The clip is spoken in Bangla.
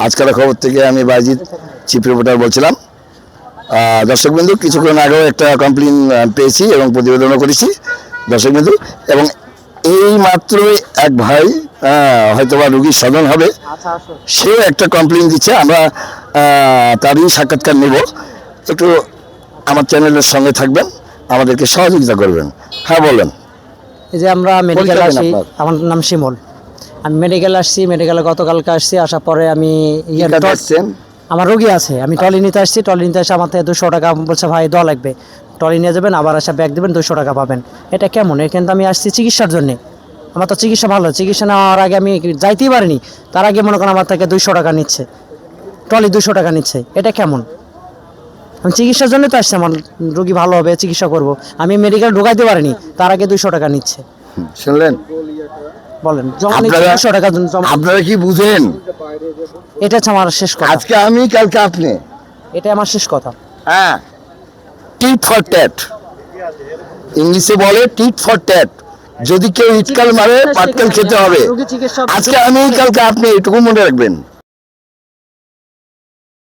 আজকাল খবর থেকে আমি বাজিদ চিফ রিপোর্টার বলছিলাম। দর্শকবৃন্দু, কিছুক্ষণ আগেও একটা কমপ্লেন পেয়েছি এবং প্রতিবেদনও করেছি দর্শকবৃন্দু। এবং এই মাত্রই এক ভাই হয়তোবা রুগীর স্বজন হবে, সে একটা কমপ্লেন দিচ্ছে। আমরা তারই সাক্ষাৎকার নেব। একটু আমার চ্যানেলের সঙ্গে থাকবেন, আমাদেরকে সহযোগিতা করবেন। হ্যাঁ, বলেন। এই যে আমরা মেডিকেল পরিচয় দেন আসি, আপনার। আমার নাম শিমল। আমি মেডিকেল আসছি, মেডিকেলে গতকালকে আসছি। আসার পরে আমি আমার রোগী আছে, আমি ট্রলি নিতে আসছি। ট্রলি নিতে এসে আমার থেকে 200 টাকা বলছে, ভাই দেওয়া লাগবে। ট্রলি নিয়ে যাবেন, আবার এসে ব্যাগ দেবেন, 200 টাকা পাবেন। এটা কেমন? এখানে তো আমি আসছি চিকিৎসার জন্যে। আমার তো চিকিৎসা ভালো, চিকিৎসা নেওয়ার আগে আমি যাইতেই পারিনি, তার আগে মনে করেন আমার থেকে 200 টাকা নিচ্ছে, ট্রলি 200 টাকা নিচ্ছে। এটা কেমন? আমি চিকিৎসার জন্য তো আসছি, আমার রোগী ভালো হবে, চিকিৎসা করব। আমি মেডিকেল ঢোকাইতে পারিনি, তার আগে 200 টাকা নিচ্ছে। শুনলেন? বলেন, জমা নিচ্ছে 200 টাকা জমা। আপনারা কি বুঝেন? এটা হচ্ছে আমার শেষ কথা। আজকে আমি, কালকে আপনি। এটা আমার শেষ কথা। হ্যাঁ, টিট ফর ট্যাট, ইংলিশে বলে টিট ফর ট্যাট। যদি কেউ ইটকাল মারে পাটকেল খেতে হবে। আজকে আমি, কালকে আপনি, এটুকু মনে রাখবেন।